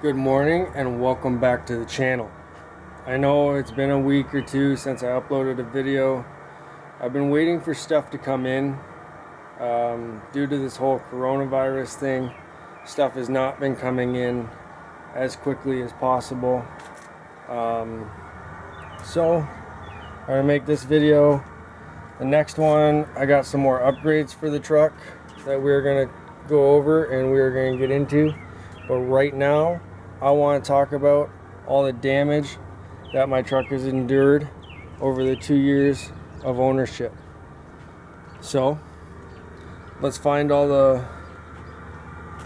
Good morning and welcome back to the channel. I know it's been a week or two since I uploaded a video. I've been waiting for stuff to come in. Due to this whole coronavirus thing, stuff has not been coming in as quickly as possible. So I'm gonna make this video. The next one, I got some more upgrades for the truck that we're gonna go over and we're gonna get into. But right now, I want to talk about all the damage that my truck has endured over the 2 years of ownership. So let's find all the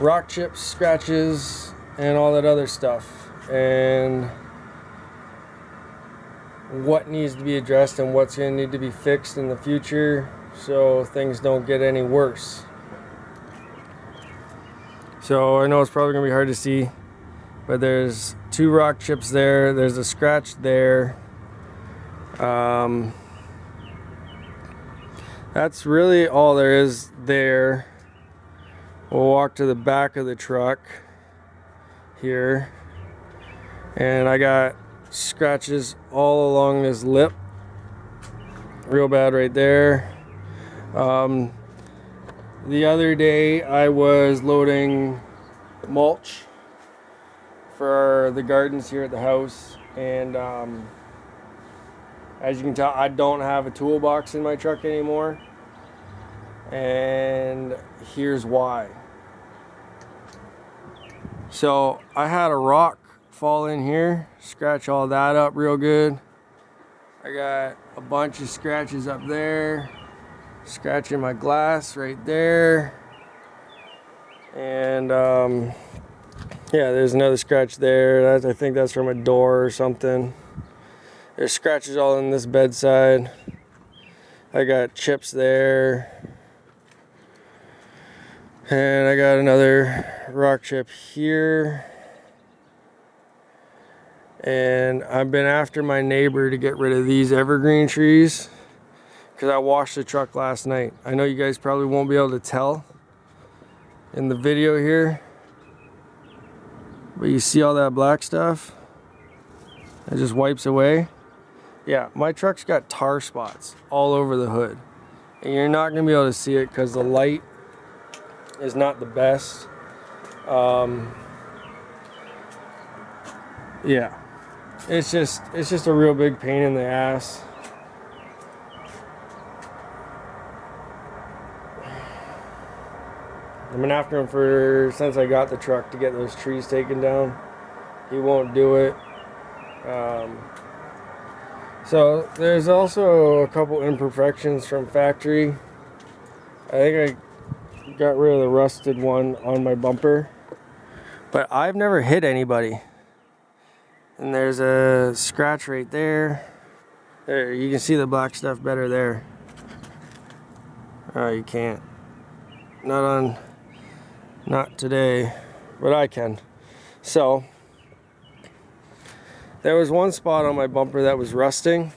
rock chips, scratches, and all that other stuff, and what needs to be addressed and what's going to need to be fixed in the future so things don't get any worse. So I know it's probably going to be hard to see, but there's 2 rock chips there, there's a scratch there. That's really all there is there. We'll walk to the back of the truck here, and I got scratches all along this lip, real bad right there. The other day I was loading mulch for the gardens here at the house, and as you can tell, I don't have a toolbox in my truck anymore, and here's why. So I had a rock fall in here, scratch all that up real good. I got a bunch of scratches up there, scratching my glass right there, and yeah, there's another scratch there. I think that's from a door or something. There's scratches all in this bedside. I got chips there, and I got another rock chip here. And I've been after my neighbor to get rid of these evergreen trees because I washed the truck last night. I know you guys probably won't be able to tell in the video here, but you see all that black stuff? It just wipes away. Yeah, my truck's got tar spots all over the hood, and you're not gonna be able to see it because the light is not the best. Yeah, it's just a real big pain in the ass. I've been after him since I got the truck to get those trees taken down. He won't do it. So there's also a couple imperfections from factory. I think I got rid of the rusted one on my bumper, but I've never hit anybody. And there's a scratch right there. There, you can see the black stuff better there. Oh, you can't. Not today, but I can. So there was one spot on my bumper that was rusting,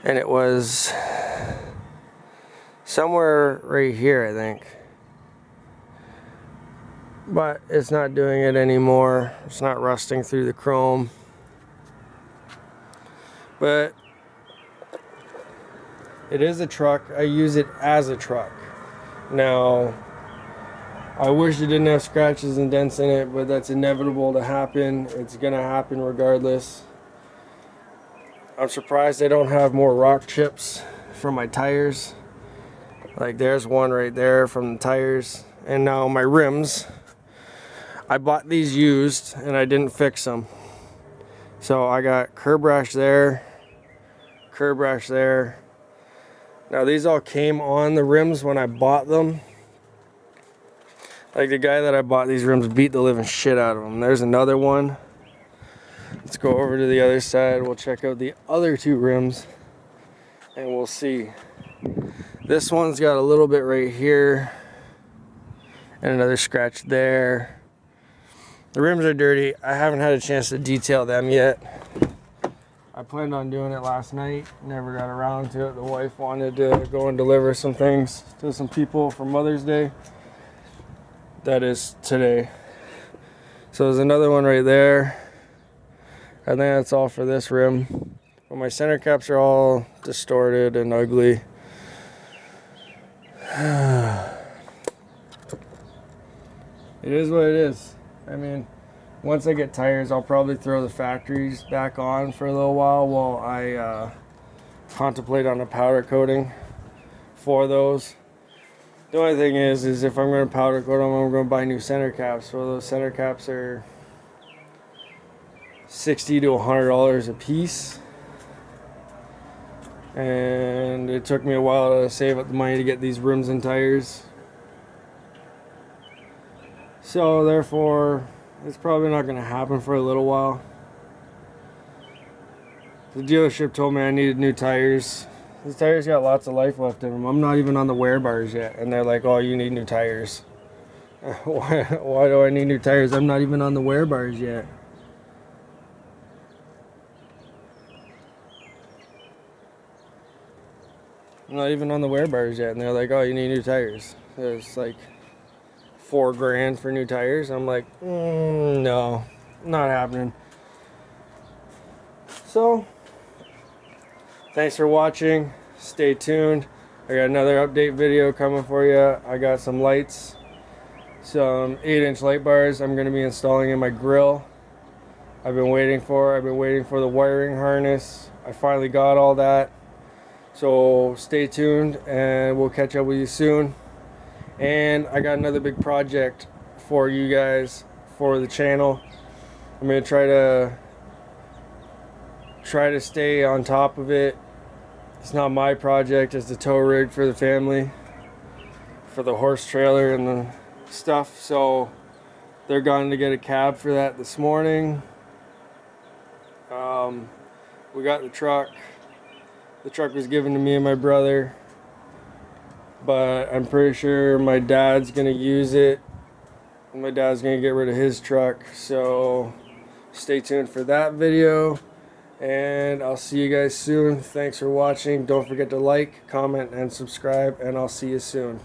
and it was somewhere right here, I think. But it's not doing it anymore. It's not rusting through the chrome. But it is a truck. I use it as a truck. Now, I wish it didn't have scratches and dents in it, but that's inevitable to happen. It's gonna happen regardless. I'm surprised I don't have more rock chips from my tires. Like there's one right there from the tires. And now my rims, I bought these used and I didn't fix them. So I got curb rash there, curb rash there. Now these all came on the rims when I bought them. Like the guy that I bought these rims beat the living shit out of them. There's another one. Let's go over to the other side. We'll check out the other 2 rims and we'll see. This one's got a little bit right here and another scratch there. The rims are dirty. I haven't had a chance to detail them yet. I planned on doing it last night, never got around to it. The wife wanted to go and deliver some things to some people for Mother's Day. That is today. So there's another one right there. I think that's all for this rim. But my center caps are all distorted and ugly. It is what it is. I mean, once I get tires, I'll probably throw the factories back on for a little while I contemplate on a powder coating for those. The only thing is if I'm going to powder coat them, I'm going to buy new center caps. So those center caps are $60 to $100 a piece. And it took me a while to save up the money to get these rims and tires. So therefore, it's probably not going to happen for a little while. The dealership told me I needed new tires. These tires got lots of life left in them. I'm not even on the wear bars yet. And they're like, oh, you need new tires. Why do I need new tires? I'm not even on the wear bars yet. I'm not even on the wear bars yet. And they're like, oh, you need new tires. It's like $4 grand for new tires. I'm like, no, not happening. So, thanks for watching. Stay tuned. I got another update video coming for you. I got some lights, some 8-inch light bars I'm going to be installing in my grill. I've been waiting for the wiring harness. I finally got all that. So stay tuned and we'll catch up with you soon. And I got another big project for you guys for the channel. I'm going to try to stay on top of it. It's not my project, it's the tow rig for the family, for the horse trailer and the stuff. So they're going to get a cab for that this morning. We got the truck. The truck was given to me and my brother, but I'm pretty sure my dad's gonna use it. My dad's gonna get rid of his truck, so stay tuned for that video. And I'll see you guys soon. Thanks for watching. Don't forget to like, comment, and subscribe, and I'll see you soon.